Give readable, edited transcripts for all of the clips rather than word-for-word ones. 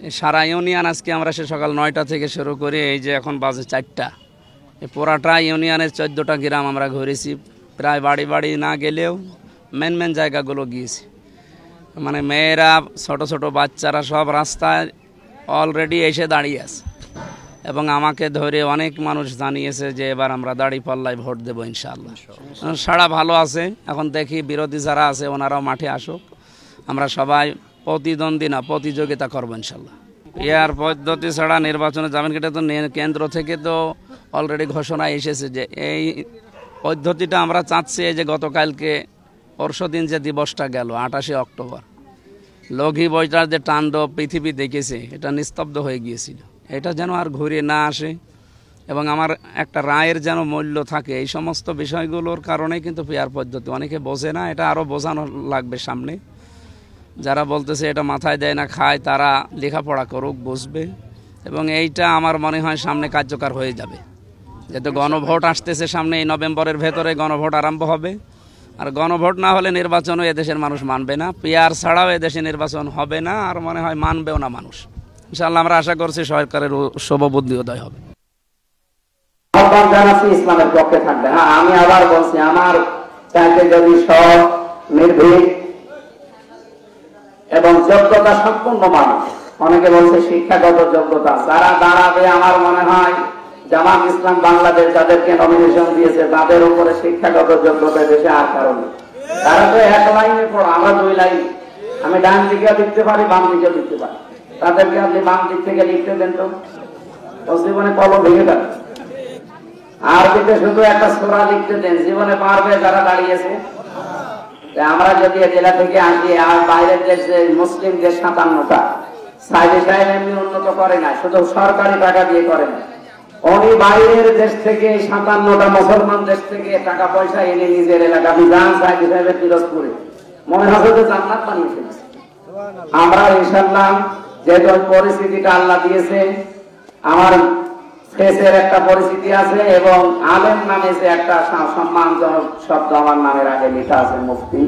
সারা union আজকে আমরা সে সকাল 9টা থেকে শুরু করে এই যে এখন বাজে 4টা, এই পুরাটা ইউনিয়নের 14টা গ্রাম আমরা ঘুরেছি। প্রায় বাড়ি বাড়ি না গেলেও মেন মেন জায়গাগুলো গিয়েছি। মানে মেয়েরা, ছোট ছোট বাচ্চারা সব রাস্তায় অলরেডি এসে দাঁড়িয়ে আছে এবং আমাকে ধরে অনেক মানুষ জানিয়েছে যে এবার আমরা দাঁড়িপাল্লায় ভোট দেবো ইনশাআল্লাহ। সাড়া ভালো আছে। এখন দেখি বিরোধী যারা আছে ওনারাও মাঠে আসুক, আমরা সবাই প্রতিদ্বন্দ্বী না প্রতিযোগিতা করবো ইনশাল্লাহ। ইয়ার পদ্ধতি ছাড়া নির্বাচনে যাবেন, এটা তো কেন্দ্র থেকে তো অলরেডি ঘোষণা এসেছে যে এই পদ্ধতিটা আমরা চাচ্ছি। এই যে গতকালকে পরশুদিন যে দিবসটা গেল 28শে অক্টোবর, লঘি বইটার যে তাণ্ডব পৃথিবী দেখেছে, এটা নিস্তব্ধ হয়ে গিয়েছিল। এটা যেন আর ঘুরে না আসে এবং আমার একটা রায়ের যেন মূল্য থাকে। এই সমস্ত বিষয়গুলোর কারণে কিন্তু পেয়ার পদ্ধতি অনেকে বোঝে না, এটা আরও বোঝানো লাগবে সামনে। যারা বলতেছে এটা মাথায় দেয় না খায়, তারা লেখাপড়া করুক, বুঝবে। এবং এইটা আমার মনে হয় সামনে কার্যকর হয়ে যাবে। যেহেতু গণভোট আসতেছে সামনে, এই নভেম্বরের ভেতরে গণভোট আরম্ভ হবে। আর গণভোট না হলে নির্বাচনও এদেশের মানুষ মানবে না, পিআর ছাড়াও এদেশে নির্বাচন হবে না, আর মনে হয় মানবেও না মানুষ। ইনশাআল্লাহ আমরা আশা করছি সরকারের শুভবুদ্ধি উদয় হবে। ইসলামের পক্ষে থাকবে। হ্যাঁ, আমি আবার বলছি, আমার চাইতে যদি সব নির্ভীক এবং যোগ্যতা সম্পূর্ণ মানুষ, অনেকে বলছে শিক্ষাগত যোগ্যতা, যারা দাঁড়াবে আমার মনে হয় জামাত ইসলাম বাংলাদেশ যাদেরকে নমিনেশন দিয়েছে তাদের উপরে শিক্ষাগত যোগ্যতা বেশি আর কারণে। তারা তো এক লাইনে পড়া, আমরা 2 লাইন। আমি ডান দিকে লিখতে পারি, বাম দিকে লিখতে পারি। তাদেরকে আপনি বাম দিক থেকে লিখতে দেন তো জীবনে কলম ভেঙে যাবে। আর দিকে শুধু একটা সূরা লিখতে দেন, জীবনে পারবে যারা দাঁড়িয়েছে। আমরা যদি জেলা থেকে আসি, আর বাইরের দেশে মুসলিম দেশ 57টা, সাইডে সাইড এমনি উন্নত করে না, শুধু সরকারি টাকা দিয়ে করে না। উনি বাইরের দেশ থেকে 57টা মুসলমান দেশ থেকে টাকা পয়সা এনে নিজের এলাকা বিধান সাইডে সাইডে পিরোজপুরে মনে হবে যে জান্নাত বানিয়ে ফেলেছে। আমরা ইনশাআল্লাহ যেহেতু পরিস্থিতিটা আল্লাহ দিয়েছে, আমার ফেসের একটা পরিস্থিতি আছে এবং আলেম নামে যে একটা সম্মানজনক শব্দ আমার নামের আগে লেখা আছে মুফতি,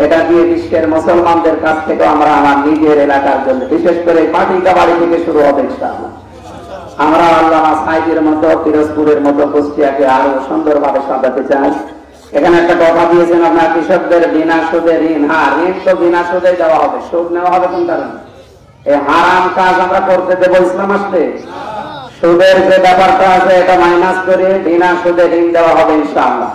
এটা দিয়ে বিশ্বের মুসলমানদের কাছ থেকে আমরা আমার নিজের এলাকার জন্য, বিশেষ করে পাটিকা বাড়ি থেকে শুরু হবে ইনশাআল্লাহ। আমরা আল্লামা সাইদের মতো, পিরোজপুরের মতো কুষ্টিয়াকে আরো সুন্দরভাবে সাজাতে চাই। এখানে একটা কথা দিয়েছেন আপনার কৃষকদের বিনা সুদে ঋণ। হ্যাঁ, ঋণ তো বিনা সুদে দেওয়া হবে, সুদ নেওয়া হবে কোন কারণে? এই হারাম কাজ আমরা করতে দেবো ইসলাম আসলে? সুদের যে ব্যাপারটা আছে এটা মাইনাস করে বিনা সুদে ঋণ দেওয়া হবে ইনশাআল্লাহ।